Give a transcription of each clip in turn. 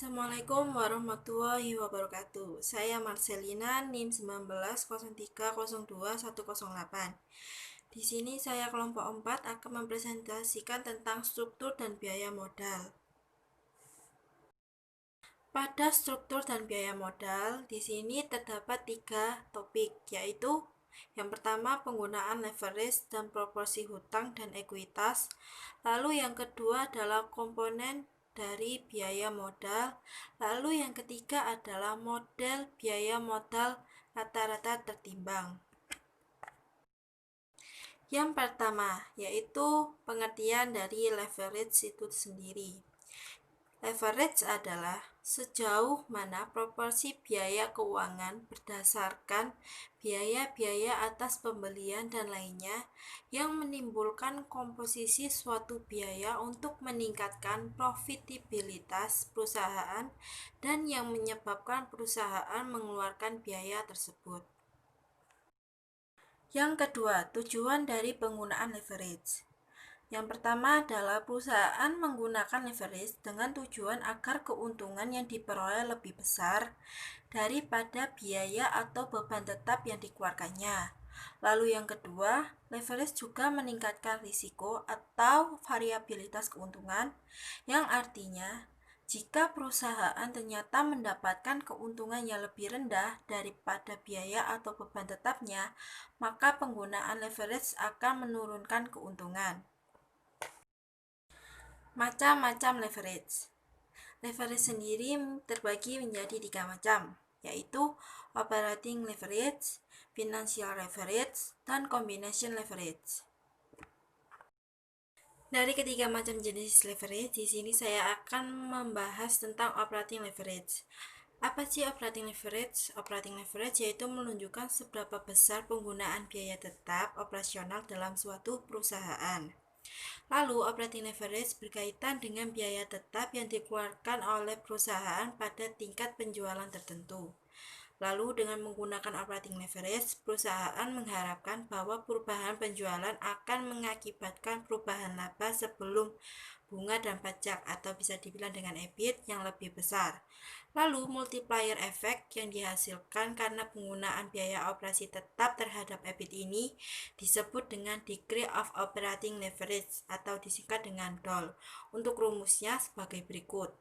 Assalamualaikum warahmatullahi wabarakatuh. Saya Marcelina, NIM 1903021108. Di sini saya kelompok 4 akan mempresentasikan tentang struktur dan biaya modal. Pada struktur dan biaya modal, di sini terdapat 3 topik, yaitu yang pertama penggunaan leverage dan proporsi hutang dan ekuitas. Lalu yang kedua adalah komponen dari biaya modal. Lalu yang ketiga adalah model biaya modal rata-rata tertimbang. Yang pertama yaitu pengertian dari leverage itu sendiri. Leverage adalah sejauh mana proporsi biaya keuangan berdasarkan biaya-biaya atas pembelian dan lainnya yang menimbulkan komposisi suatu biaya untuk meningkatkan profitabilitas perusahaan dan yang menyebabkan perusahaan mengeluarkan biaya tersebut. Yang kedua, tujuan dari penggunaan leverage. Yang pertama adalah perusahaan menggunakan leverage dengan tujuan agar keuntungan yang diperoleh lebih besar daripada biaya atau beban tetap yang dikeluarkannya. Lalu yang kedua, leverage juga meningkatkan risiko atau variabilitas keuntungan, yang artinya jika perusahaan ternyata mendapatkan keuntungan yang lebih rendah daripada biaya atau beban tetapnya, maka penggunaan leverage akan menurunkan keuntungan. Macam-macam leverage. Leverage sendiri terbagi menjadi 3 macam, yaitu operating leverage, financial leverage, dan combination leverage. Dari ketiga macam jenis leverage, di sini saya akan membahas tentang operating leverage. Apa sih operating leverage? Operating leverage yaitu menunjukkan seberapa besar penggunaan biaya tetap operasional dalam suatu perusahaan. Lalu, operating leverage berkaitan dengan biaya tetap yang dikeluarkan oleh perusahaan pada tingkat penjualan tertentu. Lalu, dengan menggunakan operating leverage, perusahaan mengharapkan bahwa perubahan penjualan akan mengakibatkan perubahan laba sebelum bunga dan pajak atau bisa dibilang dengan EBIT yang lebih besar. Lalu, multiplier effect yang dihasilkan karena penggunaan biaya operasi tetap terhadap EBIT ini disebut dengan degree of operating leverage atau disingkat dengan DOL. Untuk rumusnya sebagai berikut.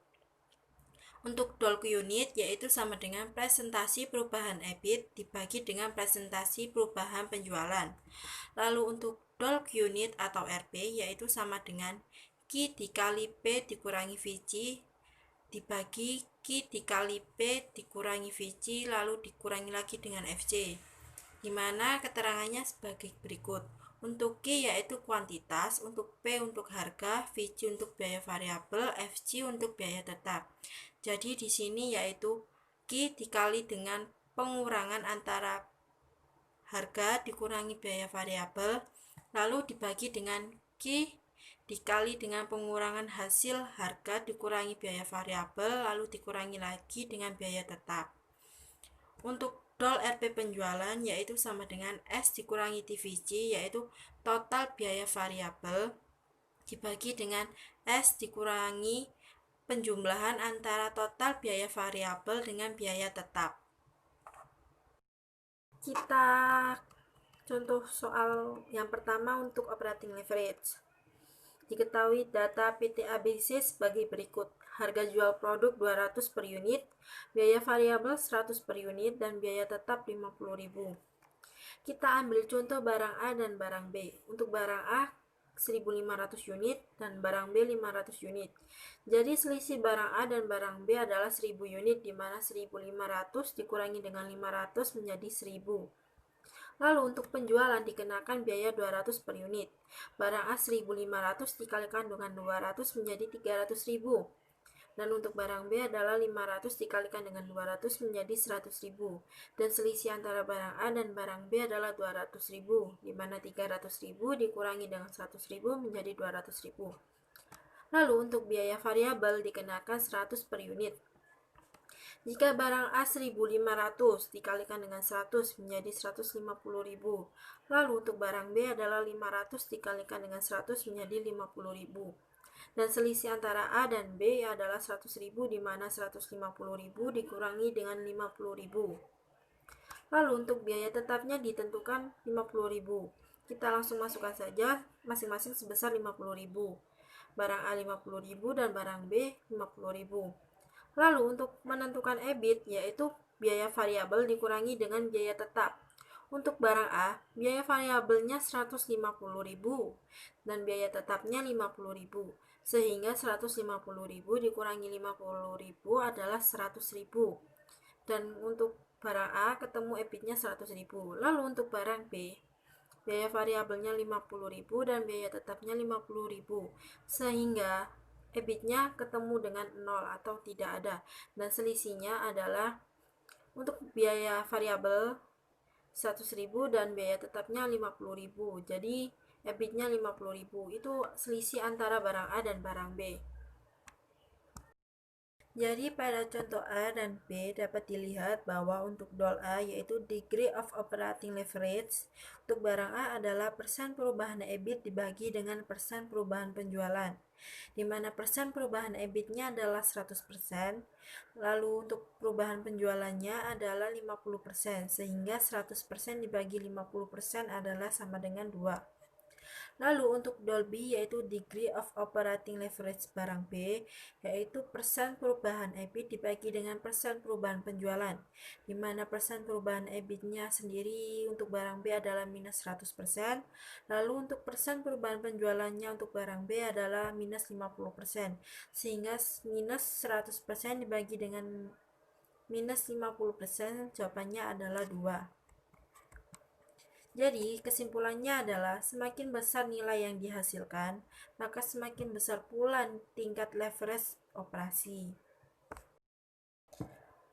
Untuk DOL unit yaitu sama dengan presentasi perubahan EBIT dibagi dengan presentasi perubahan penjualan. Lalu untuk DOL unit atau RP yaitu sama dengan Q dikali P dikurangi VC dibagi Q dikali P dikurangi VC lalu dikurangi lagi dengan FC, dimana keterangannya sebagai berikut. Untuk Q yaitu kuantitas, untuk P untuk harga, VC untuk biaya variabel, FC untuk biaya tetap. Jadi di sini yaitu Q dikali dengan pengurangan antara harga dikurangi biaya variabel, lalu dibagi dengan Q dikali dengan pengurangan hasil harga dikurangi biaya variabel, lalu dikurangi lagi dengan biaya tetap. Untuk DOL RP penjualan yaitu sama dengan S dikurangi TVC yaitu total biaya variabel dibagi dengan S dikurangi penjumlahan antara total biaya variabel dengan biaya tetap. Kita contoh soal yang pertama untuk operating leverage. Diketahui data PT ABC sebagai berikut. Harga jual produk 200 per unit, biaya variabel 100 per unit, dan biaya tetap 50.000. Kita ambil contoh barang A dan barang B. Untuk barang A 1.500 unit dan barang B 500 unit. Jadi selisih barang A dan barang B adalah 1.000 unit, di mana 1.500 dikurangi dengan 500 menjadi 1.000. Lalu untuk penjualan dikenakan biaya 200 per unit. Barang A 1.500 dikalikan dengan 200 menjadi 300.000. Dan untuk barang B adalah 500 dikalikan dengan 200 menjadi 100.000. Dan selisih antara barang A dan barang B adalah 200.000, di mana 300.000 dikurangi dengan 100.000 menjadi 200.000. Lalu untuk biaya variabel dikenakan 100 per unit. Jika barang A 1.500 dikalikan dengan 100 menjadi 150.000. Lalu untuk barang B adalah 500 dikalikan dengan 100 menjadi 50.000. Dan selisih antara A dan B adalah 100.000, di mana 150.000 dikurangi dengan 50.000. Lalu untuk biaya tetapnya ditentukan 50.000. Kita langsung masukkan saja masing-masing sebesar 50.000. Barang A 50.000 dan barang B 50.000. Lalu untuk menentukan EBIT, yaitu biaya variabel dikurangi dengan biaya tetap. Untuk barang A, biaya variabelnya 150.000 dan biaya tetapnya 50.000. Sehingga 150.000 dikurangi 50.000 adalah 100.000. Dan untuk barang A ketemu EBIT-nya 100.000. Lalu untuk barang B, biaya variabelnya 50.000 dan biaya tetapnya 50.000. Sehingga EBIT-nya ketemu dengan 0 atau tidak ada. Dan selisihnya adalah untuk biaya variabel 100.000 dan biaya tetapnya 50.000. Jadi EBIT-nya 50.000. Itu selisih antara barang A dan barang B. Jadi pada contoh A dan B dapat dilihat bahwa untuk DOL A yaitu degree of operating leverage, untuk barang A adalah persen perubahan EBIT dibagi dengan persen perubahan penjualan, di mana persen perubahan EBIT-nya adalah 100%, lalu untuk perubahan penjualannya adalah 50%, sehingga 100% dibagi 50% adalah sama dengan 2. Lalu untuk Dolby yaitu degree of operating leverage barang B, yaitu persen perubahan EBIT dibagi dengan persen perubahan penjualan, di mana persen perubahan EBIT-nya sendiri untuk barang B adalah minus 100%, lalu untuk persen perubahan penjualannya untuk barang B adalah minus 50%, sehingga minus 100% dibagi dengan minus 50%, jawabannya adalah 2. Jadi, kesimpulannya adalah semakin besar nilai yang dihasilkan, maka semakin besar pula tingkat leverage operasi.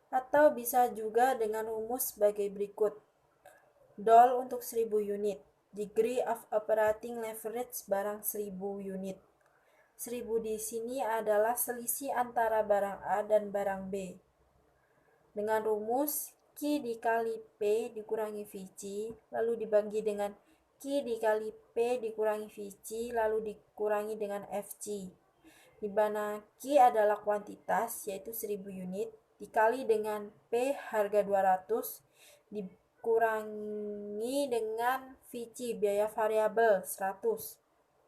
Atau bisa juga dengan rumus sebagai berikut. DOL untuk 1000 unit, degree of operating leverage barang 1000 unit. 1000 di sini adalah selisih antara barang A dan barang B. Dengan rumus Q dikali P dikurangi VC, lalu dibagi dengan Q dikali P dikurangi VC, lalu dikurangi dengan FC. Di mana Q adalah kuantitas, yaitu 1000 unit, dikali dengan P harga 200, dikurangi dengan VC biaya variabel 100,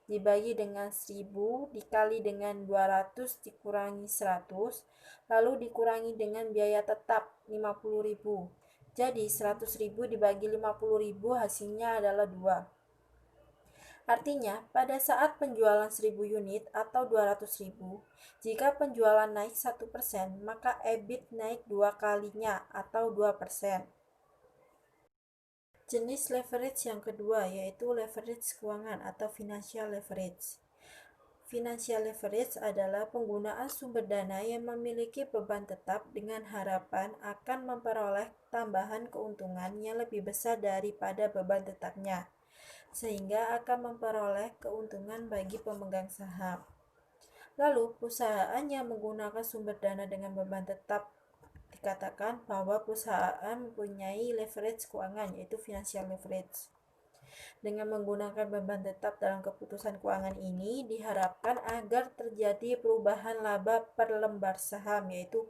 dibagi dengan 1000 dikali dengan 200 dikurangi 100, lalu dikurangi dengan biaya tetap 50.000. Jadi 100.000 dibagi 50.000 hasilnya adalah 2. Artinya, pada saat penjualan 1000 unit atau 200.000, jika penjualan naik 1%, maka EBIT naik 2 kalinya atau 2%. Jenis leverage yang kedua yaitu leverage keuangan atau financial leverage. Financial leverage adalah penggunaan sumber dana yang memiliki beban tetap dengan harapan akan memperoleh tambahan keuntungan yang lebih besar daripada beban tetapnya, sehingga akan memperoleh keuntungan bagi pemegang saham. Lalu, perusahaan yang menggunakan sumber dana dengan beban tetap dikatakan bahwa perusahaan mempunyai leverage keuangan, yaitu financial leverage. Dengan menggunakan beban tetap dalam keputusan keuangan ini, diharapkan agar terjadi perubahan laba per lembar saham, yaitu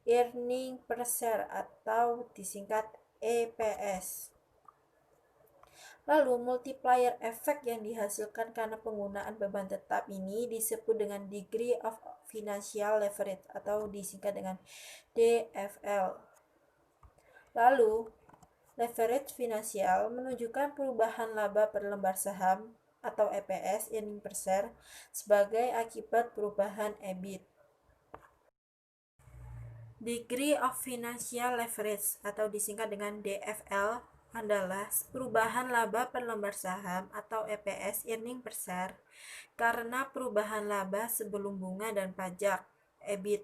earning per share atau disingkat EPS. Lalu, multiplier effect yang dihasilkan karena penggunaan beban tetap ini disebut dengan degree of financial leverage atau disingkat dengan DFL. Lalu, leverage finansial menunjukkan perubahan laba per lembar saham atau EPS earning per share sebagai akibat perubahan EBIT. Degree of financial leverage atau disingkat dengan DFL adalah perubahan laba per lembar saham atau EPS earning per share karena perubahan laba sebelum bunga dan pajak EBIT,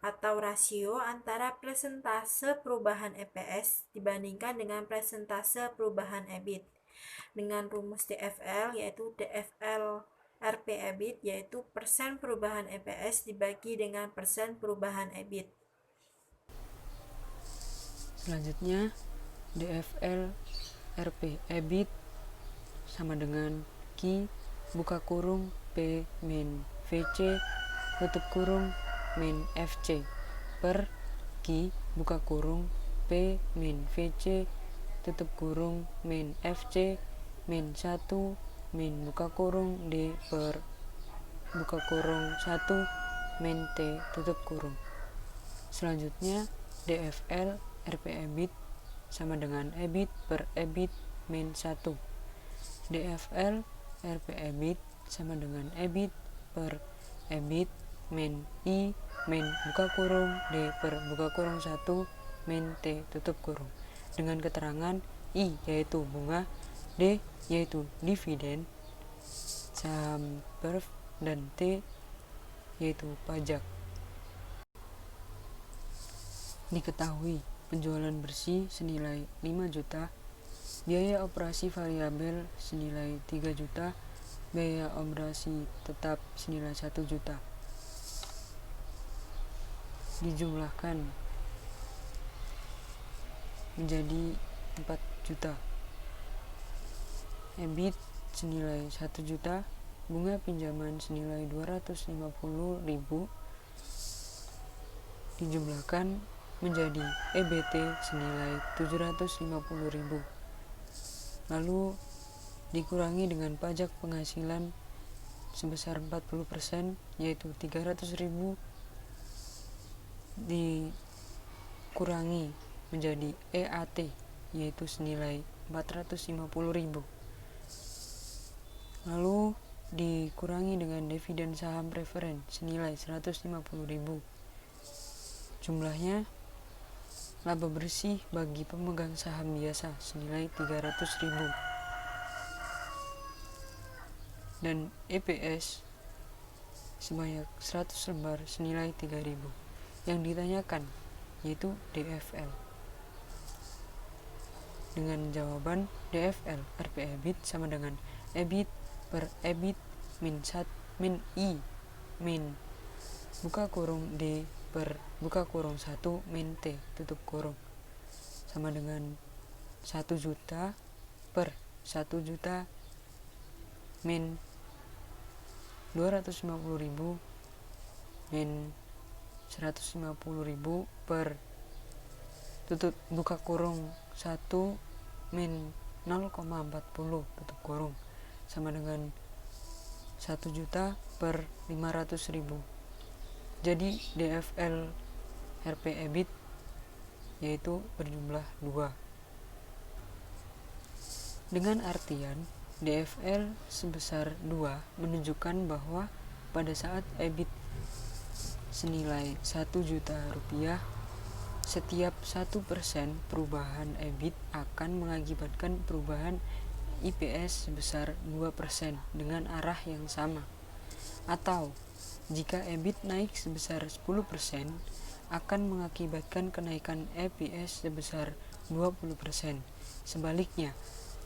atau rasio antara persentase perubahan EPS dibandingkan dengan persentase perubahan EBIT. Dengan rumus DFL yaitu DFL RP EBIT yaitu persen perubahan EPS dibagi dengan persen perubahan EBIT. Selanjutnya DFL RP EBIT sama dengan Q buka kurung P min VC tutup kurung min FC per Q buka kurung P min VC tutup kurung min FC min 1 min buka kurung D per buka kurung 1 min T tutup kurung. Selanjutnya DFL RP EBIT sama dengan EBIT per EBIT min 1. DFL RP EBIT sama dengan EBIT per EBIT min I min buka kurung D per buka kurung 1 min T tutup kurung, dengan keterangan I yaitu bunga, D yaitu dividen saham perf, dan T yaitu pajak. Diketahui penjualan bersih senilai 5 juta, biaya operasi variabel senilai 3 juta, biaya operasi tetap senilai 1 juta. Dijumlahkan menjadi 4 juta. EBIT senilai 1 juta, bunga pinjaman senilai 250.000 dijumlahkan menjadi EBT senilai 750.000. Lalu dikurangi dengan pajak penghasilan sebesar 40%, yaitu 300.000 dikurangi menjadi EAT, yaitu senilai 450.000. Lalu dikurangi dengan dividen saham preferen senilai 150.000. Jumlahnya laba bersih bagi pemegang saham biasa senilai 300.000. Dan EPS sebanyak 100 lembar senilai 3.000. Yang ditanyakan yaitu DFL. Dengan jawaban DFL RP EBIT sama dengan EBIT per EBIT min I min buka kurung D per buka kurung 1 min T tutup kurung, sama dengan 1 juta per 1 juta min 250.000 min 150.000 per tutup buka kurung 1 min 0,40 tutup kurung, sama dengan 1 juta per 500.000. Jadi DFL RP EBIT yaitu berjumlah 2. Dengan artian DFL sebesar 2 menunjukkan bahwa pada saat EBIT senilai 1 juta rupiah, setiap 1% perubahan EBIT akan mengakibatkan perubahan IPS sebesar 2% dengan arah yang sama. Atau jika EBIT naik sebesar 10%, akan mengakibatkan kenaikan EPS sebesar 20%. Sebaliknya,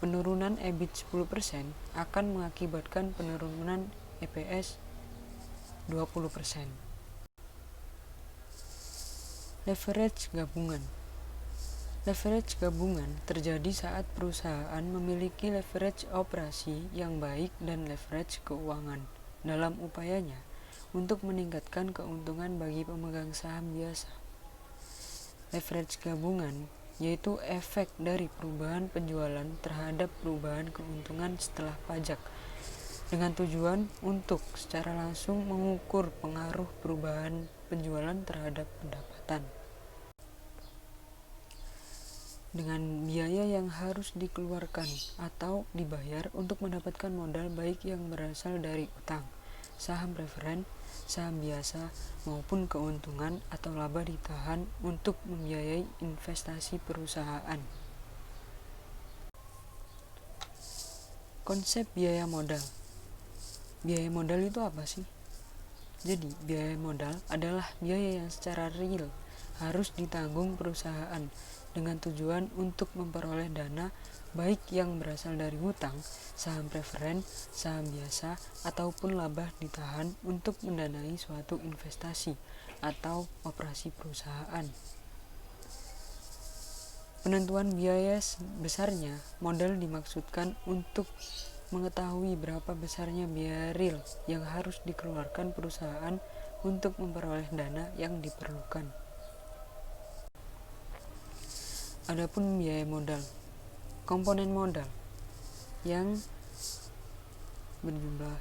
penurunan EBIT 10% akan mengakibatkan penurunan EPS 20%. Leverage gabungan. Leverage gabungan terjadi saat perusahaan memiliki leverage operasi yang baik dan leverage keuangan dalam upayanya untuk meningkatkan keuntungan bagi pemegang saham biasa. Leverage gabungan yaitu efek dari perubahan penjualan terhadap perubahan keuntungan setelah pajak, dengan tujuan untuk secara langsung mengukur pengaruh perubahan penjualan terhadap pendapatan. Dengan biaya yang harus dikeluarkan atau dibayar untuk mendapatkan modal baik yang berasal dari utang, saham preferen, saham biasa, maupun keuntungan atau laba ditahan untuk membiayai investasi perusahaan. Konsep biaya modal. Biaya modal itu apa sih? Jadi, biaya modal adalah biaya yang secara real harus ditanggung perusahaan dengan tujuan untuk memperoleh dana baik yang berasal dari hutang, saham preferen, saham biasa, ataupun laba ditahan untuk mendanai suatu investasi atau operasi perusahaan. Penentuan biaya besarnya modal dimaksudkan untuk mengetahui berapa besarnya biaya real yang harus dikeluarkan perusahaan untuk memperoleh dana yang diperlukan. Adapun biaya modal, komponen modal yang berjumlah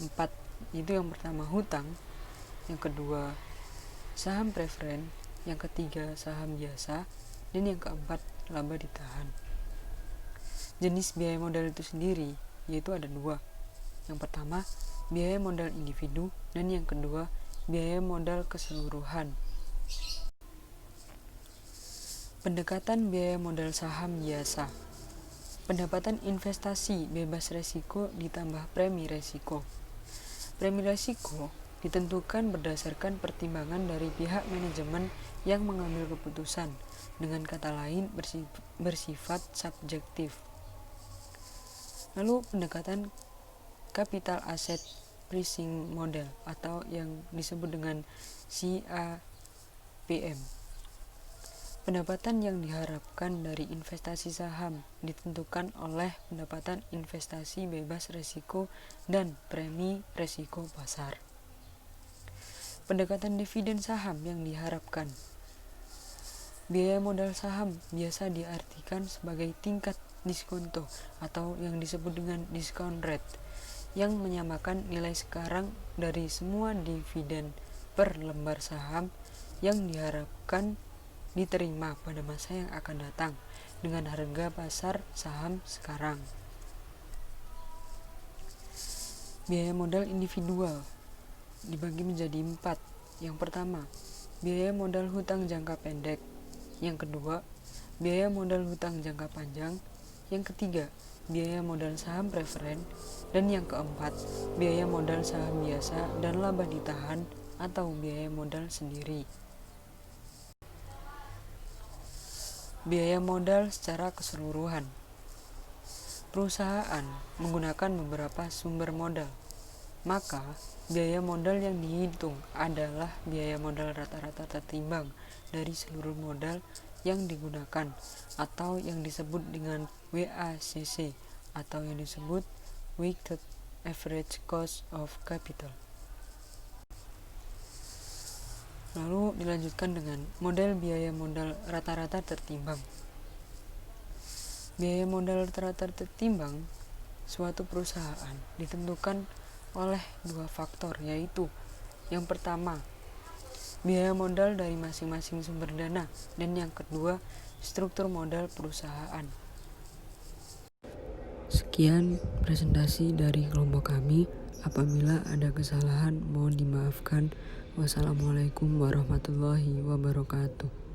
4, itu yang pertama hutang, yang kedua saham preferen, yang ketiga saham biasa, dan yang keempat laba ditahan. Jenis biaya modal itu sendiri yaitu ada 2. Yang pertama biaya modal individu, dan yang kedua biaya modal keseluruhan. Pendekatan biaya modal saham biasa. Pendapatan investasi bebas resiko ditambah premi resiko. Premi resiko ditentukan berdasarkan pertimbangan dari pihak manajemen yang mengambil keputusan, dengan kata lain bersifat subjektif. Lalu pendekatan capital asset pricing model atau yang disebut dengan CAPM. Pendapatan yang diharapkan dari investasi saham ditentukan oleh pendapatan investasi bebas risiko dan premi risiko pasar. Pendekatan dividen saham yang diharapkan. Biaya modal saham biasa diartikan sebagai tingkat diskonto atau yang disebut dengan discount rate, yang menyamakan nilai sekarang dari semua dividen per lembar saham yang diharapkan diterima pada masa yang akan datang dengan harga pasar saham sekarang. Biaya modal individual dibagi menjadi 4. Yang pertama, biaya modal hutang jangka pendek. Yang kedua, biaya modal hutang jangka panjang. Yang ketiga, biaya modal saham preferen. Dan yang keempat, biaya modal saham biasa dan laba ditahan atau biaya modal sendiri. Biaya modal secara keseluruhan. Perusahaan menggunakan beberapa sumber modal, maka biaya modal yang dihitung adalah biaya modal rata-rata tertimbang dari seluruh modal yang digunakan, atau yang disebut dengan WACC atau yang disebut Weighted Average Cost of Capital. Lalu dilanjutkan dengan model biaya modal rata-rata tertimbang. Biaya modal rata-rata tertimbang suatu perusahaan ditentukan oleh 2 faktor, yaitu yang pertama, biaya modal dari masing-masing sumber dana, dan yang kedua, struktur modal perusahaan. Sekian presentasi dari kelompok kami. Apabila ada kesalahan mohon dimaafkan. Wassalamualaikum warahmatullahi wabarakatuh.